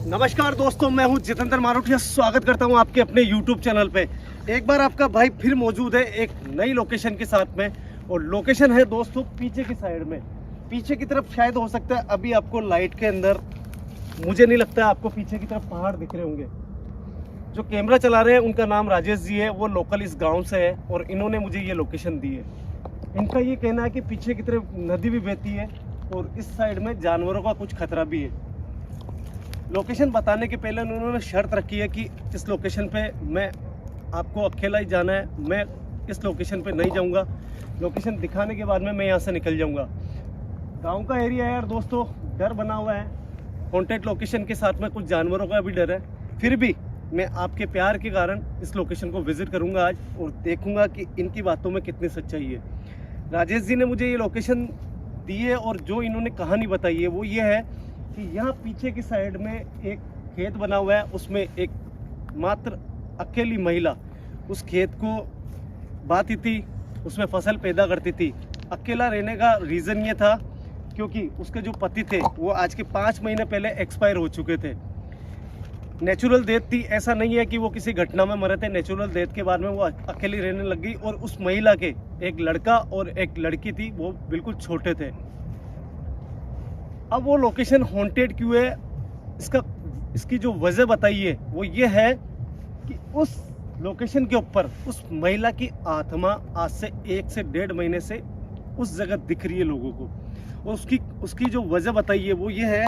नमस्कार दोस्तों, मैं हूं जितेंद्र मारोटिया। स्वागत करता हूं आपके अपने YouTube चैनल पे। एक बार आपका भाई फिर मौजूद है एक नई लोकेशन के साथ में, और लोकेशन है दोस्तों पीछे की साइड में। पीछे की तरफ शायद हो सकता है अभी आपको लाइट के अंदर, मुझे नहीं लगता है आपको पीछे की तरफ पहाड़ दिख रहे होंगे। जो कैमरा चला रहे हैं उनका नाम राजेश जी है, वो लोकल इस गाँव से है और इन्होंने मुझे ये लोकेशन दी है। इनका ये कहना है कि पीछे की तरफ नदी भी बहती है और इस साइड में जानवरों का कुछ खतरा भी है। लोकेशन बताने के पहले उन्होंने शर्त रखी है कि इस लोकेशन पे मैं आपको अकेला ही जाना है, मैं इस लोकेशन पे नहीं जाऊंगा। लोकेशन दिखाने के बाद में मैं यहाँ से निकल जाऊंगा। गांव का एरिया है यार दोस्तों, डर बना हुआ है। हॉन्टेड लोकेशन के साथ में कुछ जानवरों का भी डर है, फिर भी मैं आपके प्यार के कारण इस लोकेशन को विजिट करूंगा आज और देखूंगा कि इनकी बातों में कितनी सच्चाई है। राजेश जी ने मुझे ये लोकेशन दी है और जो इन्होंने कहानी बताई है वो ये है कि यहाँ पीछे की साइड में एक खेत बना हुआ है, उसमें एक मात्र अकेली महिला उस खेत को बाती थी, उसमें फसल पैदा करती थी। अकेला रहने का रीज़न ये था क्योंकि उसके जो पति थे वो आज के 5 महीने पहले एक्सपायर हो चुके थे। नेचुरल डेथ थी, ऐसा नहीं है कि वो किसी घटना में मरे थे। नेचुरल डेथ के बाद में वो अकेली रहने लग गई और उस महिला के एक लड़का और एक लड़की थी, वो बिल्कुल छोटे थे। अब वो लोकेशन हॉन्टेड क्यों है, इसकी जो वजह बताई है वो ये है कि उस लोकेशन के ऊपर उस महिला की आत्मा आज से 1 से 1.5 महीने से उस जगह दिख रही है लोगों को। और उसकी जो वजह बताई है वो ये है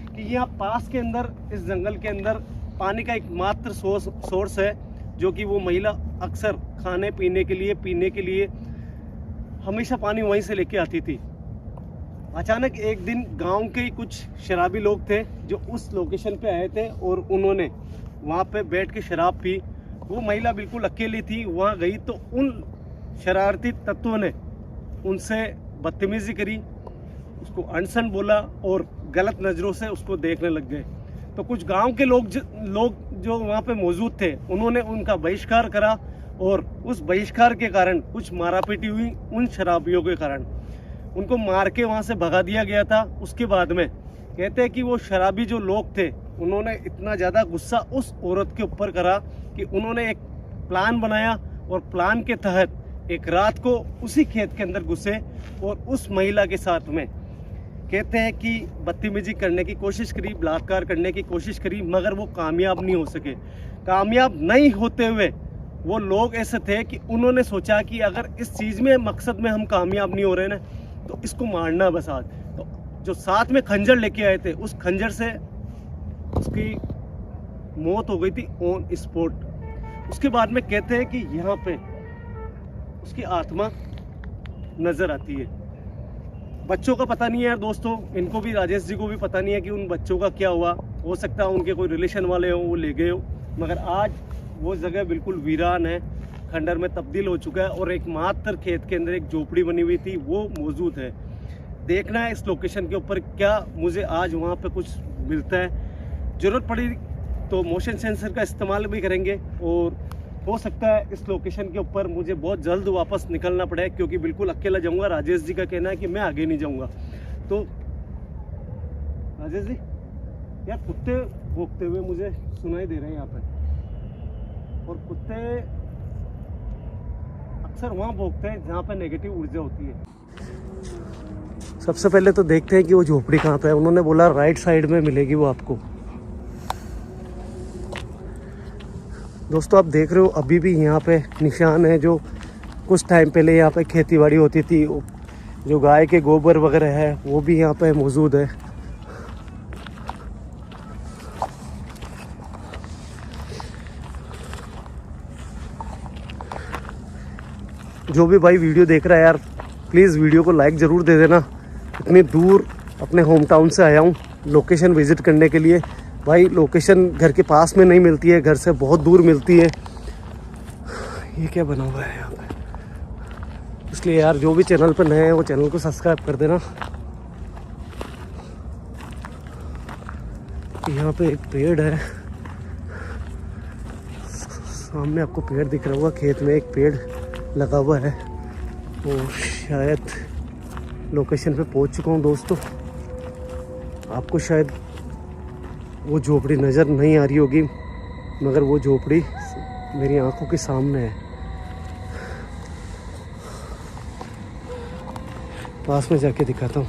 कि यहाँ पास के अंदर इस जंगल के अंदर पानी का एकमात्र सोर्स है, जो कि वो महिला अक्सर खाने पीने के लिए हमेशा पानी वहीं से लेके आती थी। अचानक एक दिन गांव के कुछ शराबी लोग थे जो उस लोकेशन पे आए थे और उन्होंने वहाँ पे बैठ के शराब पी। वो महिला बिल्कुल अकेली थी, वहाँ गई तो उन शरारती तत्वों ने उनसे बदतमीजी करी, उसको अनसन बोला और गलत नज़रों से उसको देखने लग गए। तो कुछ गांव के लोग जो वहाँ पे मौजूद थे उन्होंने उनका बहिष्कार करा और उस बहिष्कार के कारण कुछ मारापीटी हुई। उन शराबियों के कारण उनको मार के वहाँ से भगा दिया गया था। उसके बाद में कहते हैं कि वो शराबी जो लोग थे उन्होंने इतना ज़्यादा गुस्सा उस औरत के ऊपर करा कि उन्होंने एक प्लान बनाया और प्लान के तहत एक रात को उसी खेत के अंदर घुसे और उस महिला के साथ में कहते हैं कि बदतमीजी करने की कोशिश करी, बलात्कार करने की कोशिश करी, मगर वो कामयाब नहीं हो सके। कामयाब नहीं होते हुए वो लोग ऐसे थे कि उन्होंने सोचा कि अगर इस चीज़ में मकसद में हम कामयाब नहीं हो रहे ना तो इसको मारना बस आज। तो जो साथ में खंजर लेके आए थे उस खंजर से उसकी मौत हो गई थी ऑन स्पॉट। उसके बाद में कहते हैं कि यहाँ पे उसकी आत्मा नज़र आती है। बच्चों का पता नहीं है यार दोस्तों, इनको भी, राजेश जी को भी पता नहीं है कि उन बच्चों का क्या हुआ। हो सकता है उनके कोई रिलेशन वाले हो, वो ले गए हो, मगर आज वो जगह बिल्कुल वीरान है, खंडर में तब्दील हो चुका है और एक मात्र खेत के अंदर एक झोपड़ी बनी हुई थी वो मौजूद है। देखना है इस लोकेशन के ऊपर क्या मुझे आज वहाँ पे कुछ मिलता है। ज़रूरत पड़ी तो मोशन सेंसर का इस्तेमाल भी करेंगे और हो सकता है इस लोकेशन के ऊपर मुझे बहुत जल्द वापस निकलना पड़े क्योंकि बिल्कुल अकेला जाऊँगा। राजेश जी का कहना है कि मैं आगे नहीं जाऊँगा। तो राजेश जी, यार कुत्ते भौंकते हुए मुझे सुनाई दे रहे हैं यहाँ पे, और कुत्ते अक्सर वहाँ भौंकते हैं जहाँ पे नेगेटिव ऊर्जा होती है। सबसे पहले तो देखते हैं कि वो झोपड़ी कहाँ पे है। उन्होंने बोला राइट साइड में मिलेगी वो आपको। दोस्तों आप देख रहे हो अभी भी यहाँ पे निशान है जो कुछ टाइम पहले यहाँ पे खेतीबाड़ी होती थी। जो गाय के गोबर वगैरह है वो भी यहाँ पे मौजूद है। जो भी भाई वीडियो देख रहा है यार, प्लीज़ वीडियो को लाइक ज़रूर दे देना। इतनी दूर अपने होम टाउन से आया हूँ लोकेशन विज़िट करने के लिए। भाई लोकेशन घर के पास में नहीं मिलती है, घर से बहुत दूर मिलती है। ये क्या बना हुआ है यहाँ पे, इसलिए यार जो भी चैनल पर नए हैं वो चैनल को सब्सक्राइब कर देना। यहाँ पे एक पेड़ है, सामने आपको पेड़ दिख रहा होगा, खेत में एक पेड़ लगा हुआ है। और शायद लोकेशन पे पहुंच चुका हूं दोस्तों। आपको शायद वो झोपड़ी नज़र नहीं आ रही होगी, मगर वो झोपड़ी मेरी आंखों के सामने है। पास में जाके दिखाता हूँ।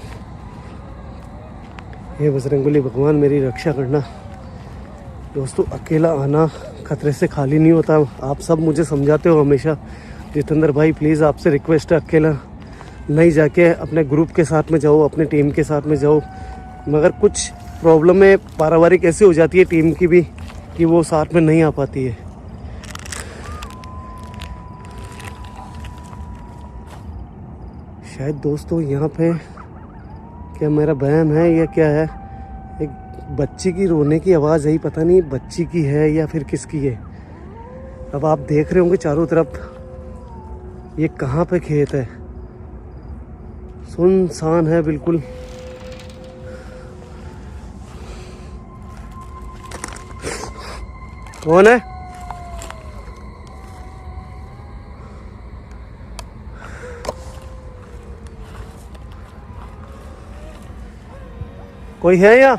हे बजरंगबली भगवान मेरी रक्षा करना। दोस्तों, अकेला आना खतरे से खाली नहीं होता। आप सब मुझे समझाते हो हमेशा, जितेंद्र भाई प्लीज़ आपसे रिक्वेस्ट है, अकेला नहीं जाके अपने ग्रुप के साथ में जाओ, अपनी टीम के साथ में जाओ। मगर कुछ प्रॉब्लमें पारिवारिक ऐसी हो जाती है टीम की भी कि वो साथ में नहीं आ पाती है। शायद दोस्तों यहाँ पे क्या मेरा वहम है या क्या है, एक बच्ची की रोने की आवाज़ है, पता नहीं बच्ची की है या फिर किसकी है। अब आप देख रहे होंगे चारों तरफ, ये कहाँ पे खेत है, सुनसान है बिल्कुल। कौन है? कोई है यहाँ?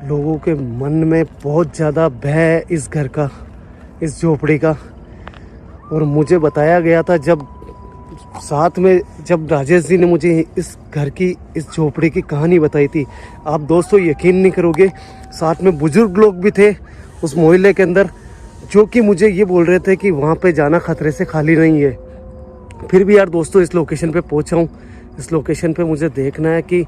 लोगों के मन में बहुत ज़्यादा भय है इस घर का, इस झोपड़ी का। और मुझे बताया गया था जब साथ में जब राजेश जी ने मुझे इस घर की, इस झोपड़ी की कहानी बताई थी, आप दोस्तों यकीन नहीं करोगे, साथ में बुजुर्ग लोग भी थे उस मोहल्ले के अंदर, जो कि मुझे ये बोल रहे थे कि वहाँ पे जाना खतरे से खाली नहीं है। फिर भी यार दोस्तों, इस लोकेशन पे पहुँचा हूँ। इस लोकेशन पे मुझे देखना है कि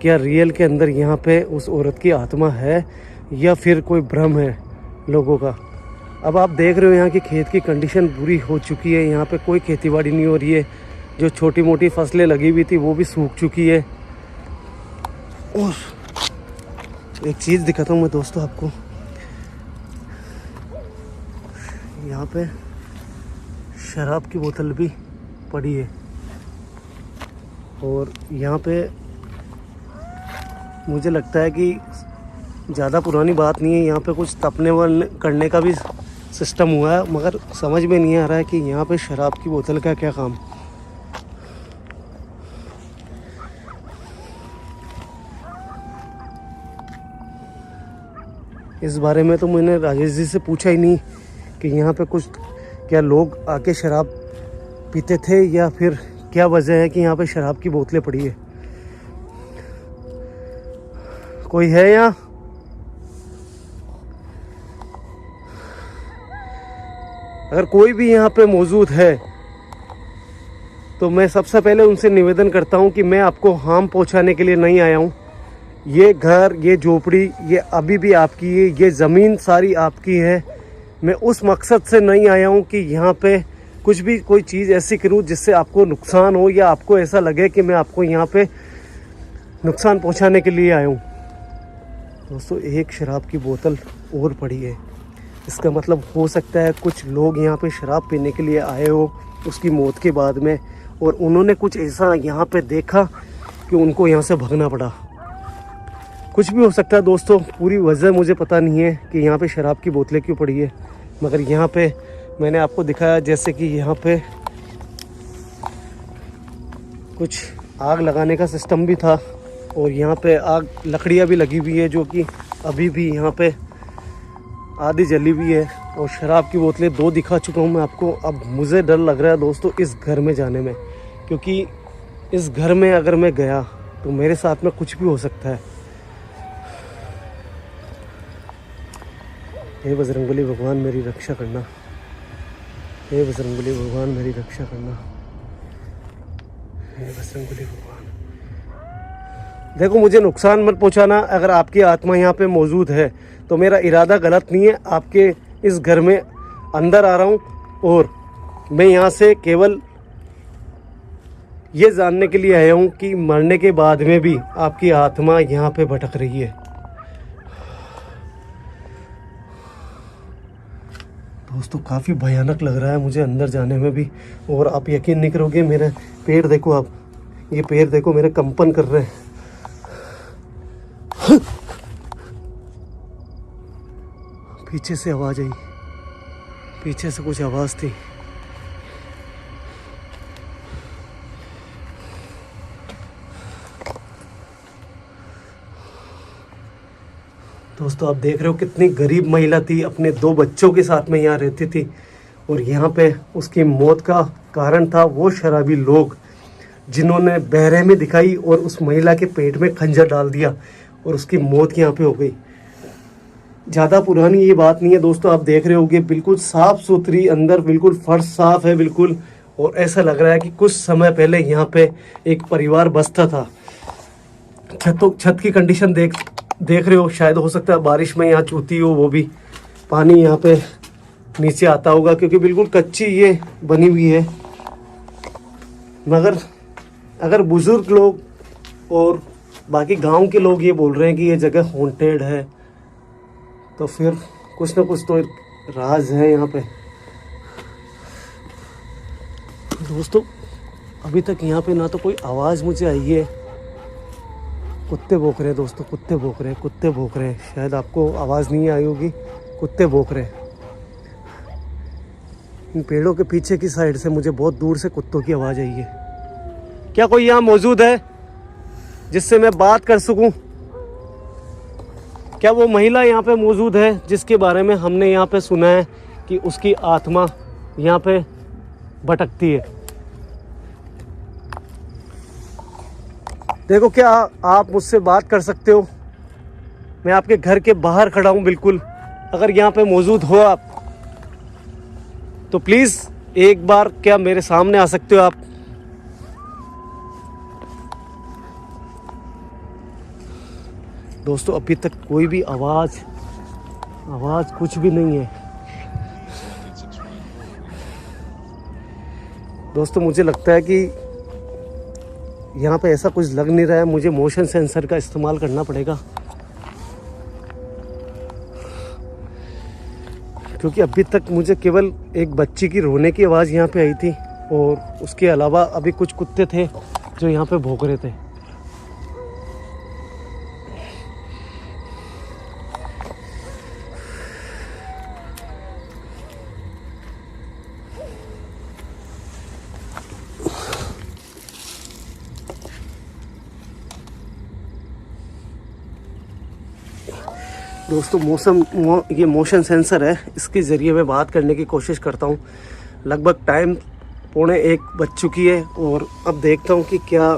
क्या रियल के अंदर यहाँ पे उस औरत की आत्मा है या फिर कोई भ्रम है लोगों का। अब आप देख रहे हो यहाँ की खेत की कंडीशन बुरी हो चुकी है। यहाँ पे कोई खेतीबाड़ी नहीं हो रही है। जो छोटी मोटी फसलें लगी हुई थी वो भी सूख चुकी है। और एक चीज़ दिखाता हूँ मैं दोस्तों आपको, यहाँ पे शराब की बोतल भी पड़ी है। और यहाँ पे मुझे लगता है कि ज़्यादा पुरानी बात नहीं है, यहाँ पे कुछ तपने करने का भी सिस्टम हुआ है, मगर समझ में नहीं आ रहा है कि यहाँ पे शराब की बोतल का क्या काम। इस बारे में तो मैंने राजेश जी से पूछा ही नहीं कि यहाँ पे कुछ क्या लोग आके शराब पीते थे या फिर क्या वजह है कि यहाँ पे शराब की बोतलें पड़ी है। कोई है यहाँ? अगर कोई भी यहाँ पे मौजूद है तो मैं सबसे पहले उनसे निवेदन करता हूँ कि मैं आपको हार्म पहुँचाने के लिए नहीं आया हूँ। ये घर, ये झोपड़ी, ये अभी भी आपकी है, ये ज़मीन सारी आपकी है। मैं उस मकसद से नहीं आया हूँ कि यहाँ पे कुछ भी कोई चीज़ ऐसी करूँ जिससे आपको नुकसान हो या आपको ऐसा लगे कि मैं आपको यहाँ पे नुकसान पहुँचाने के लिए आया हूँ। दोस्तों, एक शराब की बोतल और पड़ी है। इसका मतलब हो सकता है कुछ लोग यहाँ पे शराब पीने के लिए आए हो उसकी मौत के बाद में, और उन्होंने कुछ ऐसा यहाँ पे देखा कि उनको यहाँ से भागना पड़ा। कुछ भी हो सकता है दोस्तों, पूरी वजह मुझे पता नहीं है कि यहाँ पे शराब की बोतलें क्यों पड़ी है। मगर यहाँ पे मैंने आपको दिखाया जैसे कि यहाँ पे कुछ आग लगाने का सिस्टम भी था, और यहाँ पे आग लकड़ियाँ भी लगी हुई है जो कि अभी भी यहाँ पे आधी जली हुई है। और शराब की बोतलें 2 दिखा चुका हूँ मैं आपको। अब मुझे डर लग रहा है दोस्तों इस घर में जाने में, क्योंकि इस घर में अगर मैं गया तो मेरे साथ में कुछ भी हो सकता है। हे बजरंगबली भगवान मेरी रक्षा करना। हे बजरंगबली भगवान मेरी रक्षा करना। हे बजरंगबली भगवान, देखो मुझे नुकसान मत पहुंचाना। अगर आपकी आत्मा यहाँ पे मौजूद है तो मेरा इरादा गलत नहीं है। आपके इस घर में अंदर आ रहा हूँ और मैं यहाँ से केवल ये जानने के लिए आया हूँ कि मरने के बाद में भी आपकी आत्मा यहाँ पे भटक रही है। दोस्तों, काफ़ी भयानक लग रहा है मुझे अंदर जाने में भी। और आप यकीन नहीं करोगे, मेरे पैर देखो, आप ये पैर देखो मेरे कंपन कर रहे हैं। पीछे से आवाज़ आई, पीछे से कुछ आवाज़ थी। दोस्तों आप देख रहे हो कितनी गरीब महिला थी, अपने 2 बच्चों के साथ में यहाँ रहती थी, और यहाँ पे उसकी मौत का कारण था वो शराबी लोग जिन्होंने बेरहमी दिखाई और उस महिला के पेट में खंजर डाल दिया और उसकी मौत यहाँ पे हो गई। ज़्यादा पुरानी ये बात नहीं है दोस्तों, आप देख रहे होगे बिल्कुल साफ़ सुथरी, अंदर बिल्कुल फर्श साफ है बिल्कुल, और ऐसा लग रहा है कि कुछ समय पहले यहाँ पे एक परिवार बसता था। छत की कंडीशन देख रहे हो, शायद हो सकता है बारिश में यहाँ चूती हो, वो भी पानी यहाँ पे नीचे आता होगा क्योंकि बिल्कुल कच्ची ये बनी हुई है। मगर अगर बुजुर्ग लोग और बाकी गांव के लोग ये बोल रहे हैं कि ये जगह हॉन्टेड है, तो फिर कुछ ना कुछ तो राज है यहाँ पे। दोस्तों अभी तक यहाँ पे ना तो कोई आवाज़ मुझे आई है। कुत्ते भौंक रहे हैं दोस्तों, कुत्ते भौंक रहे हैं, कुत्ते भौंक रहे हैं। शायद आपको आवाज़ नहीं आई होगी, कुत्ते भौंक रहे हैं। इन पेड़ों के पीछे की साइड से मुझे बहुत दूर से कुत्तों की आवाज़ आई है। क्या कोई यहाँ मौजूद है जिससे मैं बात कर सकूं? क्या वो महिला यहाँ पे मौजूद है जिसके बारे में हमने यहाँ पे सुना है कि उसकी आत्मा यहाँ पे भटकती है? देखो, क्या आप मुझसे बात कर सकते हो? मैं आपके घर के बाहर खड़ा हूँ बिल्कुल। अगर यहाँ पे मौजूद हो आप तो प्लीज़ एक बार क्या मेरे सामने आ सकते हो आप? दोस्तों अभी तक कोई भी आवाज़ कुछ भी नहीं है। दोस्तों मुझे लगता है कि यहाँ पे ऐसा कुछ लग नहीं रहा है, मुझे मोशन सेंसर का इस्तेमाल करना पड़ेगा, क्योंकि अभी तक मुझे केवल एक बच्ची की रोने की आवाज़ यहाँ पे आई थी और उसके अलावा अभी कुछ कुत्ते थे जो यहाँ पे भौंक रहे थे। दोस्तों ये मोशन सेंसर है, इसके ज़रिए मैं बात करने की कोशिश करता हूँ। लगभग टाइम 1:45 बज चुकी है और अब देखता हूँ कि क्या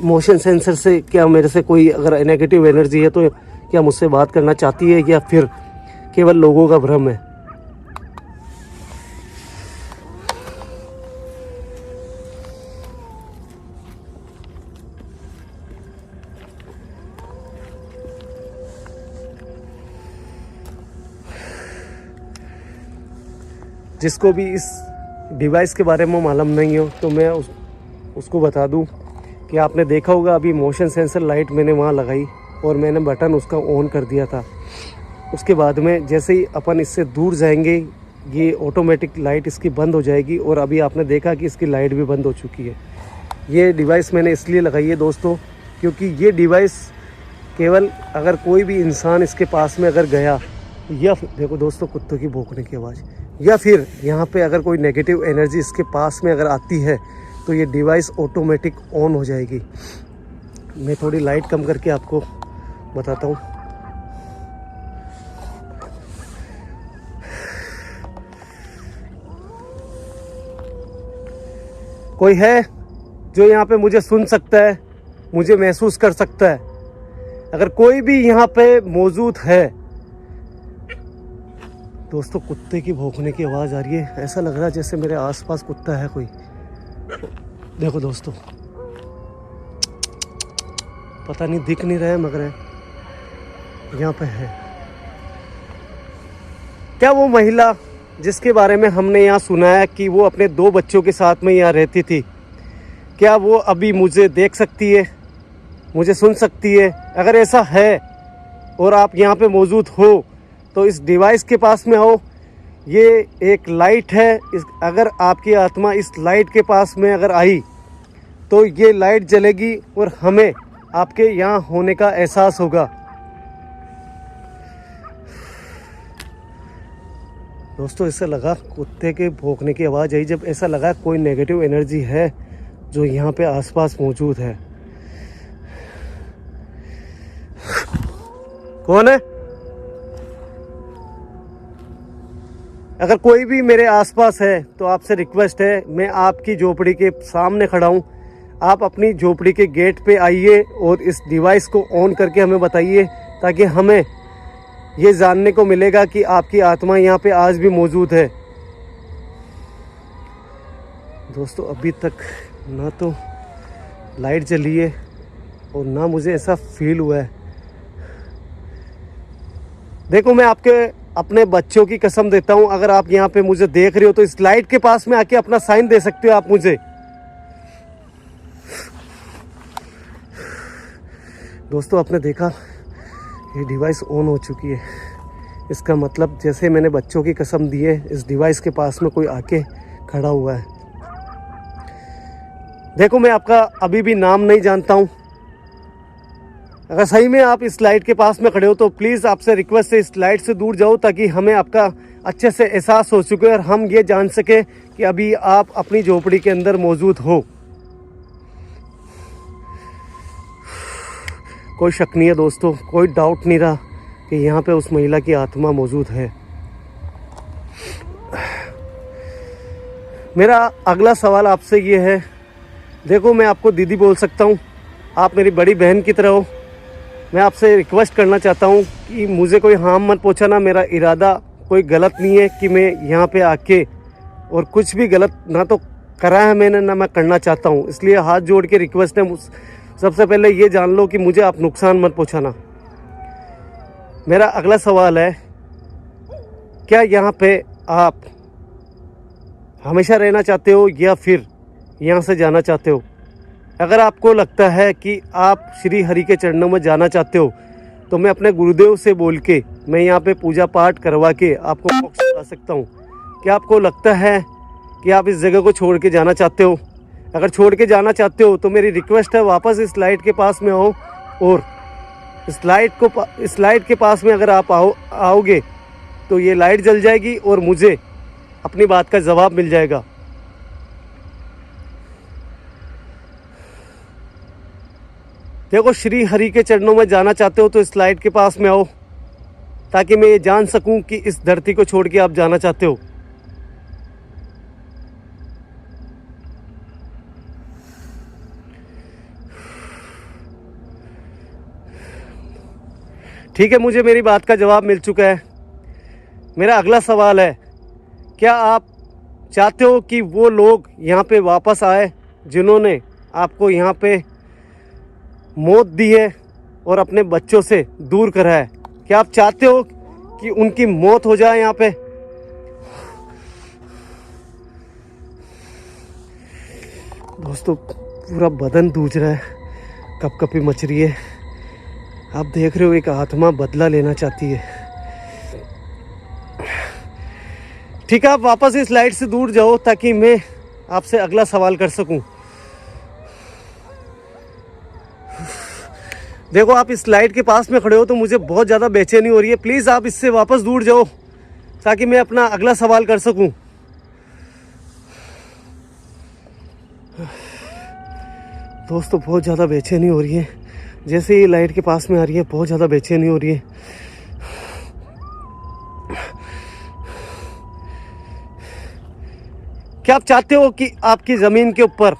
मोशन सेंसर से क्या मेरे से कोई अगर नेगेटिव एनर्जी है तो क्या मुझसे बात करना चाहती है या फिर केवल लोगों का भ्रम है। जिसको भी इस डिवाइस के बारे में मालूम नहीं हो तो मैं उसको बता दूं कि आपने देखा होगा अभी मोशन सेंसर लाइट मैंने वहाँ लगाई और मैंने बटन उसका ऑन कर दिया था। उसके बाद में जैसे ही अपन इससे दूर जाएंगे ये ऑटोमेटिक लाइट इसकी बंद हो जाएगी और अभी आपने देखा कि इसकी लाइट भी बंद हो चुकी है। ये डिवाइस मैंने इसलिए लगाई है दोस्तों क्योंकि ये डिवाइस केवल अगर कोई भी इंसान इसके पास में अगर गया या देखो दोस्तों कुत्तों की भौंकने की आवाज़, या फिर यहाँ पे अगर कोई नेगेटिव एनर्जी इसके पास में अगर आती है तो ये डिवाइस ऑटोमेटिक ऑन हो जाएगी। मैं थोड़ी लाइट कम करके आपको बताता हूँ। कोई है जो यहाँ पे मुझे सुन सकता है, मुझे महसूस कर सकता है? अगर कोई भी यहाँ पे मौजूद है। दोस्तों कुत्ते की भौंकने की आवाज़ आ रही है, ऐसा लग रहा है जैसे मेरे आसपास कुत्ता है कोई। देखो दोस्तों, पता नहीं दिख नहीं रहा है मगर यहाँ पे है। क्या वो महिला जिसके बारे में हमने यहाँ सुना है कि वो अपने 2 बच्चों के साथ में यहाँ रहती थी, क्या वो अभी मुझे देख सकती है, मुझे सुन सकती है? अगर ऐसा है और आप यहाँ पे मौजूद हो तो इस डिवाइस के पास में आओ। ये एक लाइट है, अगर आपकी आत्मा इस लाइट के पास में अगर आई तो ये लाइट जलेगी और हमें आपके यहाँ होने का एहसास होगा। दोस्तों ऐसा लगा कुत्ते के भौंकने की आवाज़ आई जब ऐसा लगा कोई नेगेटिव एनर्जी है जो यहाँ पे आसपास मौजूद है। कौन है? अगर कोई भी मेरे आसपास है तो आपसे रिक्वेस्ट है, मैं आपकी झोपड़ी के सामने खड़ा हूँ, आप अपनी झोपड़ी के गेट पे आइए और इस डिवाइस को ऑन करके हमें बताइए, ताकि हमें ये जानने को मिलेगा कि आपकी आत्मा यहाँ पे आज भी मौजूद है। दोस्तों अभी तक ना तो लाइट जली है और ना मुझे ऐसा फील हुआ है। देखो मैं अपने बच्चों की कसम देता हूँ, अगर आप यहाँ पे मुझे देख रहे हो तो इस लाइट के पास में आके अपना साइन दे सकते हो आप मुझे। दोस्तों आपने देखा ये डिवाइस ऑन हो चुकी है, इसका मतलब जैसे मैंने बच्चों की कसम दी है, इस डिवाइस के पास में कोई आके खड़ा हुआ है। देखो मैं आपका अभी भी नाम नहीं जानता हूँ, अगर सही में आप इस लाइट के पास में खड़े हो तो प्लीज़ आपसे रिक्वेस्ट है इस लाइट से दूर जाओ, ताकि हमें आपका अच्छे से एहसास हो चुके और हम ये जान सके कि अभी आप अपनी झोपड़ी के अंदर मौजूद हो। कोई शक नहीं है दोस्तों, कोई डाउट नहीं रहा कि यहाँ पे उस महिला की आत्मा मौजूद है। मेरा अगला सवाल आपसे ये है, देखो मैं आपको दीदी बोल सकता हूँ, आप मेरी बड़ी बहन की तरह हो। मैं आपसे रिक्वेस्ट करना चाहता हूँ कि मुझे कोई हार्म मत पहुँचाना, मेरा इरादा कोई गलत नहीं है कि मैं यहाँ पे आके और कुछ भी गलत ना तो करा है मैंने ना मैं करना चाहता हूँ। इसलिए हाथ जोड़ के रिक्वेस्ट है, सबसे पहले ये जान लो कि मुझे आप नुकसान मत पहुँचाना। मेरा अगला सवाल है, क्या यहाँ पे आप हमेशा रहना चाहते हो या फिर यहाँ से जाना चाहते हो? अगर आपको लगता है कि आप श्री हरि के चरणों में जाना चाहते हो तो मैं अपने गुरुदेव से बोल के मैं यहाँ पे पूजा पाठ करवा के आपको मोक्ष दिला सकता हूँ। क्या आपको लगता है कि आप इस जगह को छोड़ के जाना चाहते हो? अगर छोड़ के जाना चाहते हो तो मेरी रिक्वेस्ट है, वापस इस लाइट के पास में आओ और इस लाइट के पास में अगर आप आओगे तो ये लाइट जल जाएगी और मुझे अपनी बात का जवाब मिल जाएगा। देखो श्री हरि के चरणों में जाना चाहते हो तो इस लाइट के पास में आओ, ताकि मैं ये जान सकूं कि इस धरती को छोड़ के आप जाना चाहते हो। ठीक है, मुझे मेरी बात का जवाब मिल चुका है। मेरा अगला सवाल है, क्या आप चाहते हो कि वो लोग यहाँ पे वापस आए जिन्होंने आपको यहाँ पे मौत दी है और अपने बच्चों से दूर करा है? क्या आप चाहते हो कि उनकी मौत हो जाए यहाँ पे? दोस्तों पूरा बदन दूज रहा है, कपकपी मच रही है। आप देख रहे हो एक आत्मा बदला लेना चाहती है। ठीक है, आप वापस इस लाइट से दूर जाओ ताकि मैं आपसे अगला सवाल कर सकूं। देखो आप इस लाइट के पास में खड़े हो तो मुझे बहुत ज़्यादा बेचैनी हो रही है। प्लीज़ आप इससे वापस दूर जाओ ताकि मैं अपना अगला सवाल कर सकूं। दोस्तों बहुत ज़्यादा बेचैनी हो रही है, जैसे ये लाइट के पास में आ रही है बहुत ज़्यादा बेचैनी हो रही है। क्या आप चाहते हो कि आपकी ज़मीन के ऊपर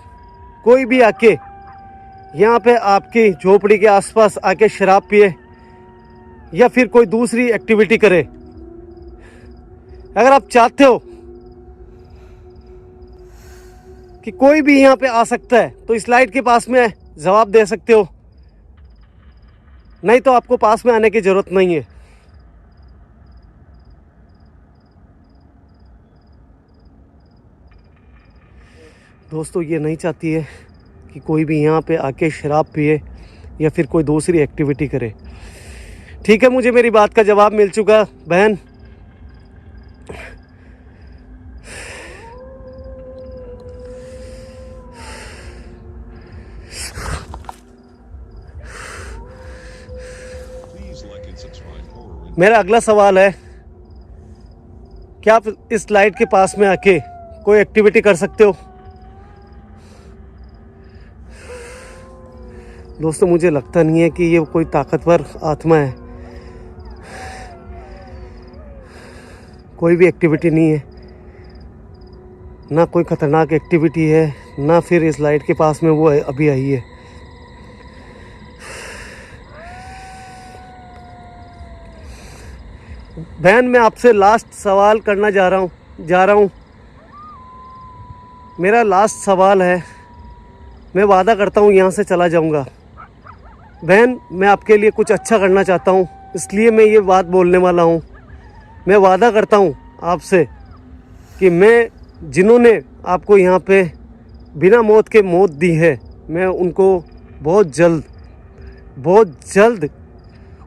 कोई भी आके यहाँ पे आपकी झोपड़ी के आसपास आके शराब पिए या फिर कोई दूसरी एक्टिविटी करे? अगर आप चाहते हो कि कोई भी यहाँ पे आ सकता है तो इस लाइट के पास में जवाब दे सकते हो, नहीं तो आपको पास में आने की ज़रूरत नहीं है। दोस्तों ये नहीं चाहती है कि कोई भी यहाँ पे आके शराब पिए या फिर कोई दूसरी एक्टिविटी करे। ठीक है, मुझे मेरी बात का जवाब मिल चुका बहन। मेरा अगला सवाल है, क्या आप इस लाइट के पास में आके कोई एक्टिविटी कर सकते हो? दोस्तों मुझे लगता नहीं है कि ये कोई ताकतवर आत्मा है, कोई भी एक्टिविटी नहीं है, ना कोई खतरनाक एक्टिविटी है, ना फिर इस लाइट के पास में वो अभी आई है। बहन मैं आपसे लास्ट सवाल करना जा रहा हूँ। मेरा लास्ट सवाल है, मैं वादा करता हूँ यहाँ से चला जाऊँगा। बहन मैं आपके लिए कुछ अच्छा करना चाहता हूँ, इसलिए मैं ये बात बोलने वाला हूँ। मैं वादा करता हूँ आपसे कि मैं जिन्होंने आपको यहाँ पे बिना मौत के मौत दी है, मैं उनको बहुत जल्द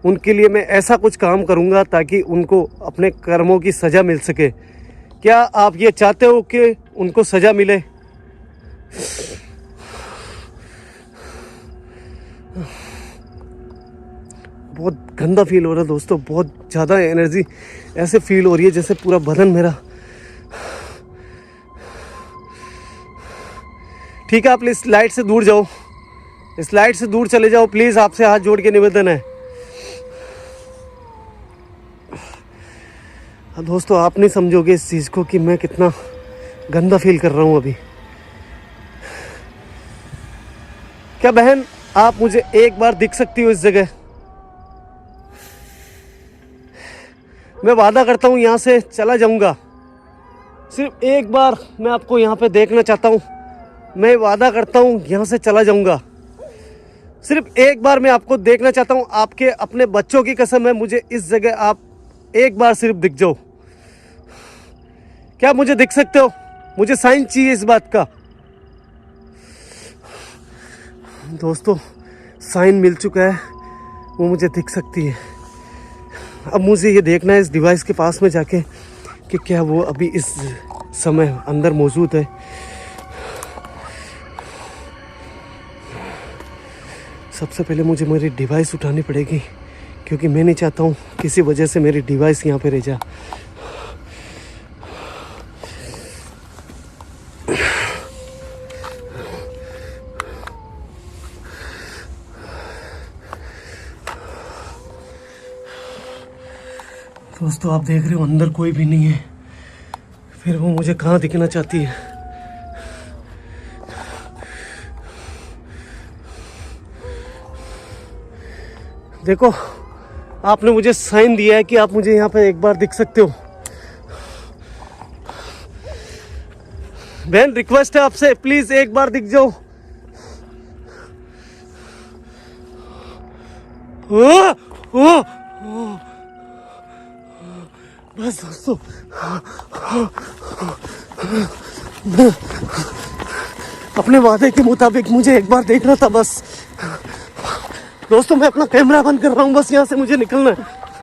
उनके लिए मैं ऐसा कुछ काम करूँगा ताकि उनको अपने कर्मों की सज़ा मिल सके। क्या आप ये चाहते हो कि उनको सज़ा मिले? बहुत गंदा फील हो रहा है दोस्तों, बहुत ज़्यादा एनर्जी ऐसे फील हो रही है जैसे पूरा बदन मेरा। ठीक है, आप इस लाइट से दूर जाओ, इस लाइट से दूर चले जाओ प्लीज़, आपसे हाथ जोड़ के निवेदन है। दोस्तों आप नहीं समझोगे इस चीज़ को कि मैं कितना गंदा फील कर रहा हूँ अभी। क्या बहन आप मुझे एक बार दिख सकती हो इस जगह? मैं वादा करता हूँ यहाँ से चला जाऊँगा, सिर्फ एक बार मैं आपको यहाँ पे देखना चाहता हूँ। मैं वादा करता हूँ यहाँ से चला जाऊँगा, सिर्फ एक बार मैं आपको देखना चाहता हूँ। आपके अपने बच्चों की कसम है, मुझे इस जगह आप एक बार सिर्फ दिख जाओ। क्या मुझे दिख सकते हो? मुझे साइन चाहिए इस बात का। दोस्तों साइन मिल चुका है, वो मुझे दिख सकती है। अब मुझे ये देखना है इस डिवाइस के पास में जाके कि क्या वो अभी इस समय अंदर मौजूद है। सबसे पहले मुझे मेरी डिवाइस उठानी पड़ेगी, क्योंकि मैं नहीं चाहता हूँ किसी वजह से मेरी डिवाइस यहाँ पे रह जा। दोस्तों आप देख रहे हो अंदर कोई भी नहीं है, फिर वो मुझे कहाँ दिखना चाहती है। देखो आपने मुझे साइन दिया है कि आप मुझे यहाँ पे एक बार दिख सकते हो। बहन रिक्वेस्ट है आपसे, प्लीज एक बार दिख जाओ। बस दोस्तों अपने वादे के मुताबिक मुझे एक बार देखना था बस। दोस्तों मैं अपना कैमरा बंद कर रहा हूँ, बस यहाँ से मुझे निकलना है।